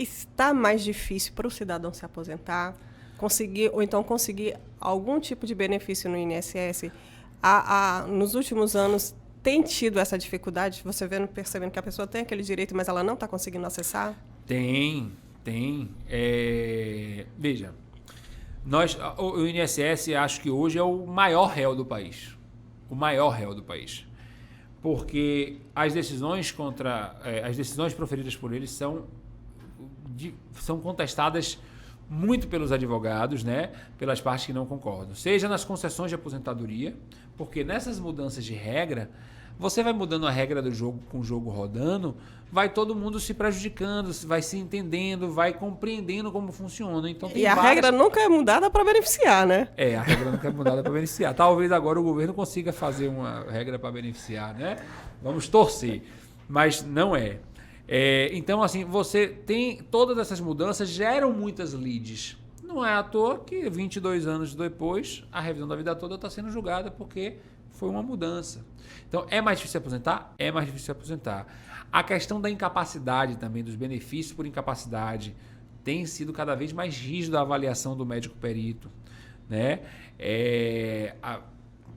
Está mais difícil para o cidadão se aposentar, ou então conseguir algum tipo de benefício no INSS? Nos últimos anos, tem tido essa dificuldade? Você percebendo que a pessoa tem aquele direito, mas ela não está conseguindo acessar? Tem. Veja, o INSS acho que hoje é o maior réu do país. O maior réu do país. Porque as decisões proferidas por eles são contestadas muito pelos advogados, né? Pelas partes que não concordam. Seja nas concessões de aposentadoria, porque nessas mudanças de regra, você vai mudando a regra do jogo com o jogo rodando, vai todo mundo se prejudicando, vai se entendendo, vai compreendendo como funciona. Então, tem regra nunca é mudada para beneficiar, né? A regra nunca é mudada para beneficiar. Talvez agora o governo consiga fazer uma regra para beneficiar, né? Vamos torcer, mas não é. Então, assim, você tem todas essas mudanças, geram muitas leads. Não é à toa que 22 anos depois, a revisão da vida toda está sendo julgada porque foi uma mudança. Então, é mais difícil se aposentar? É mais difícil se aposentar. A questão da incapacidade também, dos benefícios por incapacidade, tem sido cada vez mais rígida a avaliação do médico perito, né?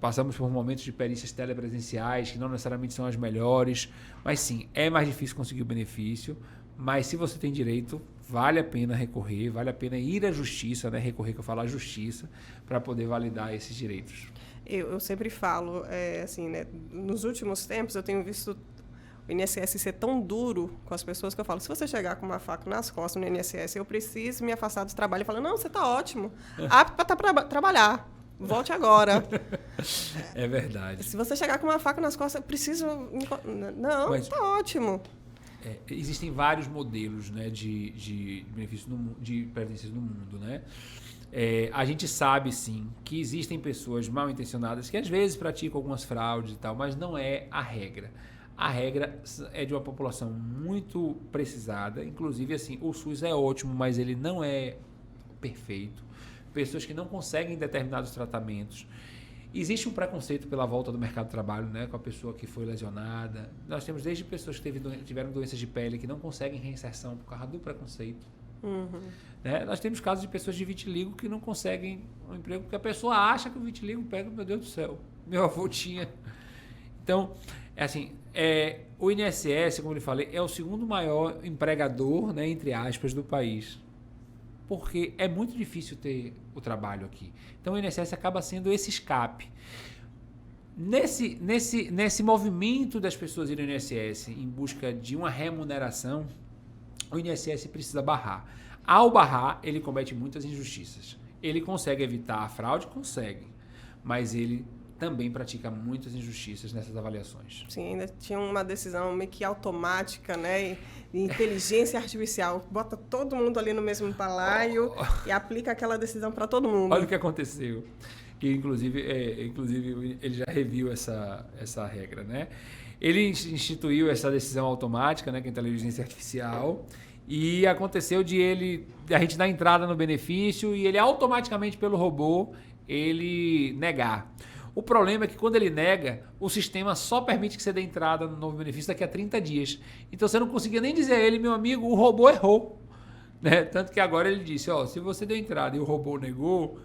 Passamos por momentos de perícias telepresenciais, que não necessariamente são as melhores, mas sim, é mais difícil conseguir o benefício, mas se você tem direito, vale a pena recorrer, vale a pena ir à justiça, né? Recorrer, que eu falo, à justiça, para poder validar esses direitos. Eu sempre falo, assim, né? Nos últimos tempos eu tenho visto o INSS ser tão duro com as pessoas que eu falo, se você chegar com uma faca nas costas no INSS, eu preciso me afastar do trabalho. Eu falo, não, você está ótimo, apto para trabalhar. Volte agora. É verdade. Se você chegar com uma faca nas costas, eu preciso... Não, está ótimo. Existem vários modelos, né, de benefícios de previdências no mundo, né? A gente sabe, sim, que existem pessoas mal intencionadas que às vezes praticam algumas fraudes e tal, mas não é a regra. A regra é de uma população muito precisada. Inclusive, assim, o SUS é ótimo, mas ele não é perfeito. Pessoas que não conseguem determinados tratamentos. Existe um preconceito pela volta do mercado de trabalho, né, com a pessoa que foi lesionada. Nós temos desde pessoas que tiveram doenças de pele que não conseguem reinserção por causa do preconceito. Uhum. Né? Nós temos casos de pessoas de vitiligo que não conseguem um emprego porque a pessoa acha que o vitiligo pega, meu Deus do céu, meu avô tinha. Então, o INSS, como eu falei, é o segundo maior empregador, né, entre aspas, do país. Porque é muito difícil ter o trabalho aqui. Então, o INSS acaba sendo esse escape. Nesse movimento das pessoas irem ao INSS em busca de uma remuneração, o INSS precisa barrar. Ao barrar, ele comete muitas injustiças. Ele consegue evitar a fraude? Consegue. Mas ele também pratica muitas injustiças nessas avaliações. Sim, ainda tinha uma decisão meio que automática, né? Inteligência artificial. Bota todo mundo ali no mesmo balaio e aplica aquela decisão para todo mundo. Olha o que aconteceu. Que, inclusive ele já reviu essa regra, né? Ele instituiu essa decisão automática, né, que é a inteligência artificial, e aconteceu a gente dar entrada no benefício e ele automaticamente, pelo robô, ele negar. O problema é que quando ele nega, o sistema só permite que você dê entrada no novo benefício daqui a 30 dias. Então você não conseguia nem dizer a ele, meu amigo, o robô errou. Né? Tanto que agora ele disse, se você deu entrada e o robô negou,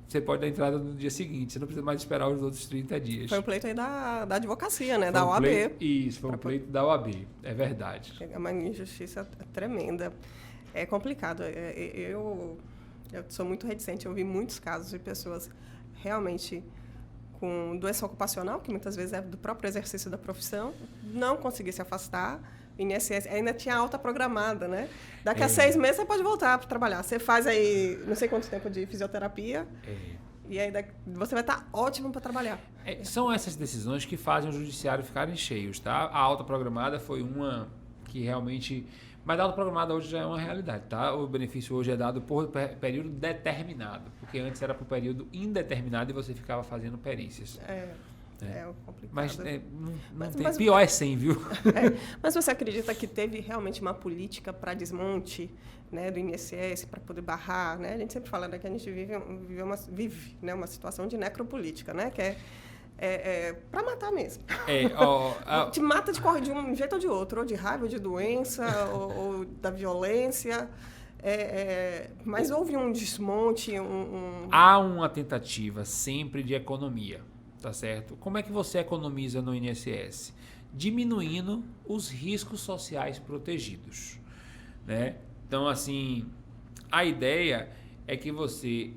você pode dar entrada no dia seguinte, você não precisa mais esperar os outros 30 dias. Foi um pleito aí da advocacia, né? Da OAB. Isso, foi um pleito da OAB, é verdade. É uma injustiça tremenda. É complicado. Eu sou muito reticente, eu vi muitos casos de pessoas realmente com doença ocupacional, que muitas vezes é do próprio exercício da profissão, não conseguir se afastar. O INSS ainda tinha alta programada, né? Daqui a 6 meses você pode voltar para trabalhar. Você faz aí não sei quanto tempo de fisioterapia e aí você vai estar ótimo para trabalhar. São essas decisões que fazem o judiciário ficarem cheios, tá? A alta programada foi uma que realmente... Mas a alta programada hoje já é uma realidade, tá? O benefício hoje é dado por período determinado, porque antes era por período indeterminado e você ficava fazendo perícias. É complicado. Mas pior é 100, viu? Mas você acredita que teve realmente uma política para desmonte, né, do INSS, para poder barrar, né? A gente sempre fala, né, que a gente vive uma situação de necropolítica, né? Que para matar mesmo. Te mata de um jeito ou de outro, ou de raiva, ou de doença, ou da violência. Mas houve um desmonte, Há uma tentativa sempre de economia, tá certo? Como é que você economiza no INSS? Diminuindo os riscos sociais protegidos, né? Então, assim, a ideia é que você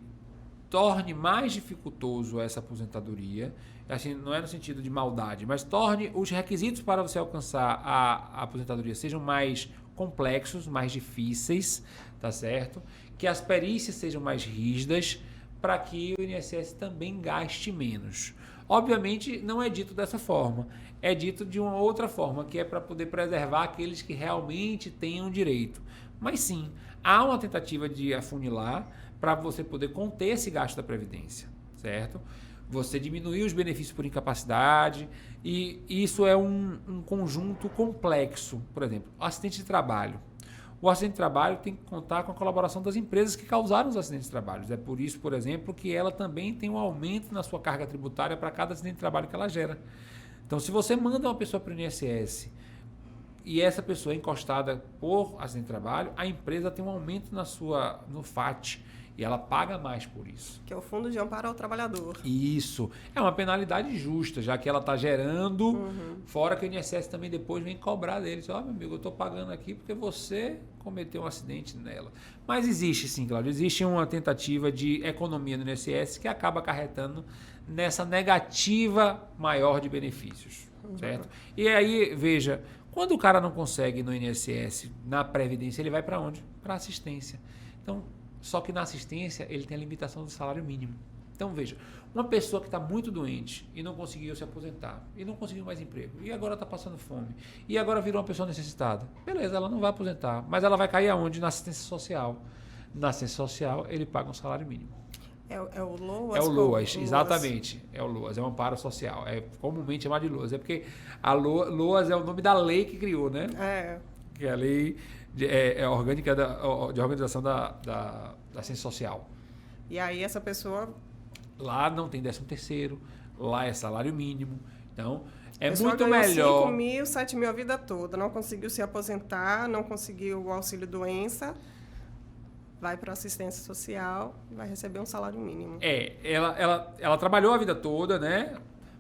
torne mais dificultoso essa aposentadoria, assim, não é no sentido de maldade, mas torne os requisitos para você alcançar a aposentadoria sejam mais complexos, mais difíceis, tá certo? Que as perícias sejam mais rígidas para que o INSS também gaste menos. Obviamente, não é dito dessa forma, é dito de uma outra forma, que é para poder preservar aqueles que realmente tenham direito. Mas sim, há uma tentativa de afunilar para você poder conter esse gasto da Previdência, certo? Você diminuir os benefícios por incapacidade, e isso é um conjunto complexo. Por exemplo, acidente de trabalho. O acidente de trabalho tem que contar com a colaboração das empresas que causaram os acidentes de trabalho. É por isso, por exemplo, que ela também tem um aumento na sua carga tributária para cada acidente de trabalho que ela gera. Então, se você manda uma pessoa para o INSS e essa pessoa é encostada por acidente de trabalho, a empresa tem um aumento no FAT e ela paga mais por isso. Que é o Fundo de Amparo ao Trabalhador. Isso. É uma penalidade justa, já que ela está gerando, fora que o INSS também depois vem cobrar deles. Ó, meu amigo, eu estou pagando aqui porque você cometeu um acidente nela. Mas existe sim, Cláudio, existe uma tentativa de economia no INSS que acaba acarretando nessa negativa maior de benefícios, certo? E aí, veja, quando o cara não consegue no INSS, na Previdência, ele vai para onde? Para assistência. Então, só que na assistência ele tem a limitação do salário mínimo. Então, veja, uma pessoa que está muito doente e não conseguiu se aposentar, e não conseguiu mais emprego, e agora está passando fome, e agora virou uma pessoa necessitada. Beleza, ela não vai aposentar, mas ela vai cair aonde? Na assistência social. Na assistência social, ele paga um salário mínimo. É o LOAS? É o LOAS, exatamente. É o LOAS, é um amparo social. É comumente chamado de LOAS. É porque a LOAS é o nome da lei que criou, né? Que é a lei orgânica de organização da ciência social. E aí essa pessoa... Lá não tem 13º, lá é salário mínimo. Então, é pessoa muito ganhou melhor... 5 mil, 7 mil a vida toda, não conseguiu se aposentar, não conseguiu o auxílio-doença, vai para a assistência social, vai receber um salário mínimo. Ela trabalhou a vida toda, né?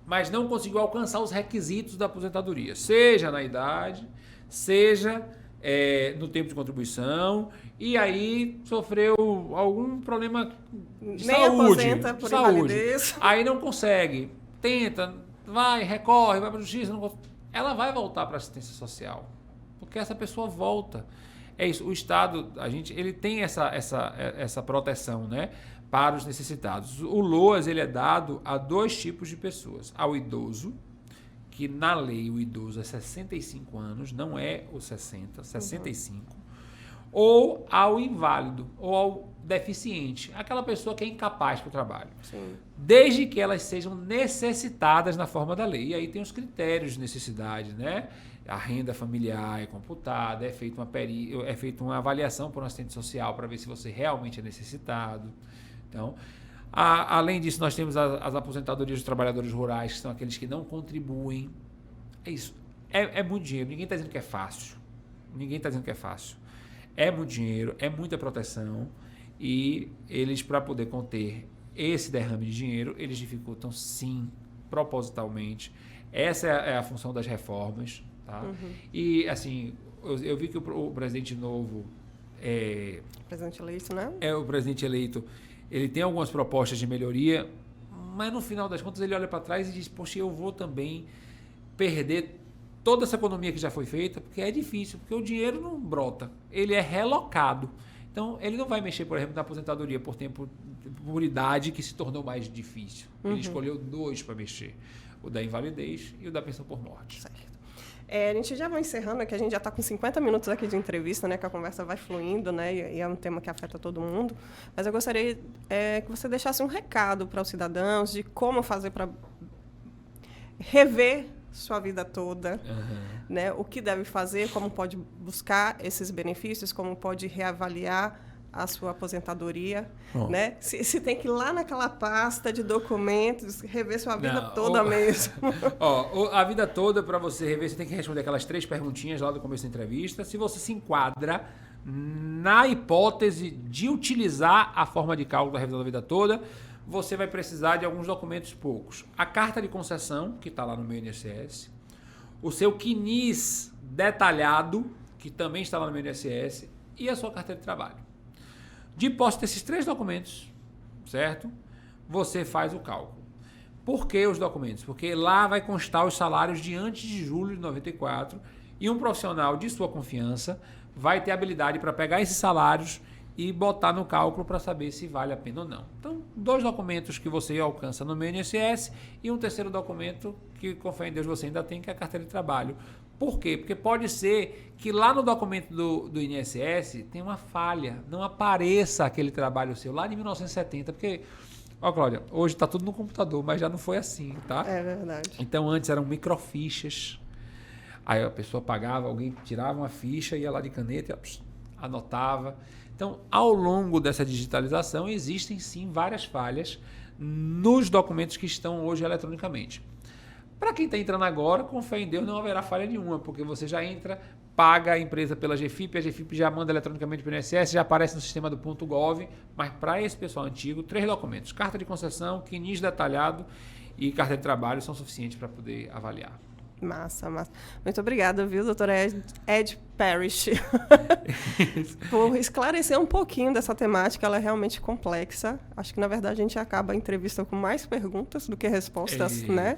Mas não conseguiu alcançar os requisitos da aposentadoria, seja na idade, seja no tempo de contribuição, e aí sofreu algum problema de saúde. Aposenta por invalidez. Aí não consegue, tenta, recorre, vai para a justiça, ela vai voltar para a assistência social, porque essa pessoa volta. É isso, o Estado, ele tem essa proteção, né, para os necessitados. O LOAS, ele é dado a 2 tipos de pessoas. Ao idoso, que na lei o idoso é 65 anos, não é os 60, 65. Ou ao inválido, ou ao deficiente, aquela pessoa que é incapaz para o trabalho. Sim. Desde que elas sejam necessitadas na forma da lei. E aí tem os critérios de necessidade, né? A renda familiar é computada, é feita uma avaliação por um assistente social para ver se você realmente é necessitado. Então, além disso, nós temos as aposentadorias dos trabalhadores rurais, que são aqueles que não contribuem. É isso. É muito dinheiro. Ninguém está dizendo que é fácil. É muito dinheiro, é muita proteção, e eles, para poder conter esse derrame de dinheiro, eles dificultam, sim, propositalmente. Essa é a função das reformas. Tá? E, assim, eu vi que o presidente novo... presidente eleito, né? O presidente eleito, ele tem algumas propostas de melhoria, mas no final das contas ele olha para trás e diz, poxa, eu vou também perder toda essa economia que já foi feita, porque é difícil, porque o dinheiro não brota, ele é relocado. Então, ele não vai mexer, por exemplo, na aposentadoria por idade, que se tornou mais difícil. Ele escolheu 2 para mexer, o da invalidez e o da pensão por morte. Certo. A gente já vai encerrando, que a gente já está com 50 minutos aqui de entrevista, né, que a conversa vai fluindo, né, e é um tema que afeta todo mundo. Mas eu gostaria que você deixasse um recado para os cidadãos de como fazer para rever sua vida toda, né, o que deve fazer, como pode buscar esses benefícios, como pode reavaliar a sua aposentadoria, né? Se tem que ir lá naquela pasta de documentos, rever sua vida toda mesmo. A vida toda, para você rever, você tem que responder aquelas 3 perguntinhas lá do começo da entrevista. Se você se enquadra na hipótese de utilizar a forma de cálculo da revisão da vida toda, você vai precisar de alguns documentos poucos. A carta de concessão, que está lá no meu INSS, o seu CNIS detalhado, que também está lá no meu INSS, e a sua carteira de trabalho. De posse desses 3 documentos, certo? Você faz o cálculo. Por que os documentos? Porque lá vai constar os salários de antes de julho de 94 e um profissional de sua confiança vai ter habilidade para pegar esses salários e botar no cálculo para saber se vale a pena ou não. Então, 2 documentos que você alcança no meu INSS e um terceiro documento que, com fé em Deus, você ainda tem, que é a carteira de trabalho. Por quê? Porque pode ser que lá no documento do INSS tem uma falha, não apareça aquele trabalho seu lá de 1970, porque, Cláudia, hoje está tudo no computador, mas já não foi assim, tá? É verdade. Então, antes eram microfichas, aí a pessoa pagava, alguém tirava uma ficha, ia lá de caneta e anotava. Então, ao longo dessa digitalização, existem sim várias falhas nos documentos que estão hoje eletronicamente. Para quem está entrando agora, com fé em Deus, não haverá falha nenhuma, porque você já entra, paga a empresa pela GFIP, a GFIP já manda eletronicamente para o INSS, já aparece no sistema do .gov, mas para esse pessoal antigo, 3 documentos, carta de concessão, CNIS detalhado e carta de trabalho são suficientes para poder avaliar. Massa, massa. Muito obrigada, viu, doutora Ed Parrish, por esclarecer um pouquinho dessa temática. Ela é realmente complexa. Acho que, na verdade, a gente acaba a entrevista com mais perguntas do que respostas, né?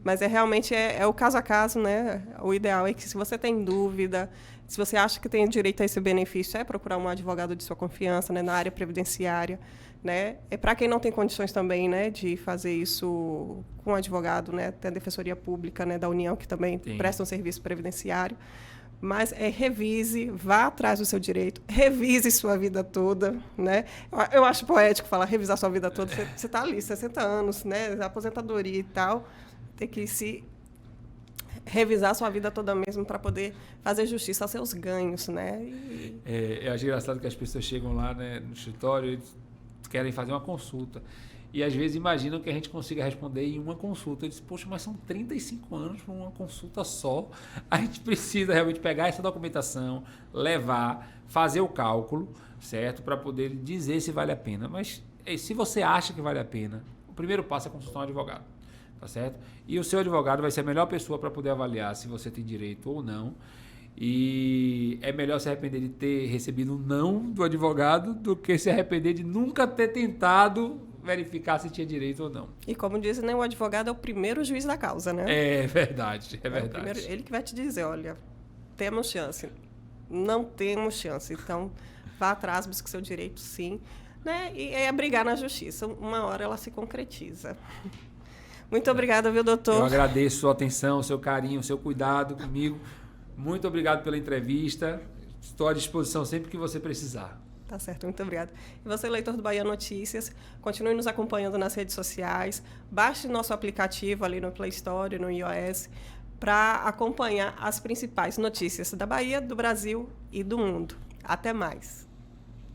Mas realmente é o caso a caso, né? O ideal é que, se você tem dúvida, se você acha que tem direito a esse benefício, é procurar um advogado de sua confiança, né, na área previdenciária. Né? É para quem não tem condições também, né, de fazer isso com um advogado, né? Tem a Defensoria Pública, né, da União, que também presta um serviço previdenciário. Mas revise, vá atrás do seu direito, revise sua vida toda. Né? Eu acho poético falar revisar sua vida toda. Você está ali, 60 anos, né, aposentadoria e tal, tem que se revisar sua vida toda mesmo para poder fazer justiça aos seus ganhos. Né? Eu acho engraçado que as pessoas chegam lá, né, no escritório e querem fazer uma consulta. E, às vezes, imaginam que a gente consiga responder em uma consulta. Eu disse, poxa, mas são 35 anos para uma consulta só. A gente precisa realmente pegar essa documentação, levar, fazer o cálculo, certo? Para poder dizer se vale a pena. Mas, se você acha que vale a pena, o primeiro passo é consultar um advogado, tá certo? E o seu advogado vai ser a melhor pessoa para poder avaliar se você tem direito ou não. E é melhor se arrepender de ter recebido um não do advogado do que se arrepender de nunca ter tentado verificar se tinha direito ou não. E, como dizem, né, o advogado é o primeiro juiz da causa, né? É verdade, é verdade. Primeiro, ele que vai te dizer, olha, temos chance, não temos chance. Então, vá atrás, busque seu direito, sim. Né? E é brigar na justiça. Uma hora ela se concretiza. Muito obrigada, viu, doutor? Eu agradeço a sua atenção, o seu carinho, o seu cuidado comigo. Muito obrigado pela entrevista. Estou à disposição sempre que você precisar. Tá certo, muito obrigada. E você, leitor do Bahia Notícias, continue nos acompanhando nas redes sociais. Baixe nosso aplicativo ali no Play Store, no iOS, para acompanhar as principais notícias da Bahia, do Brasil e do mundo. Até mais.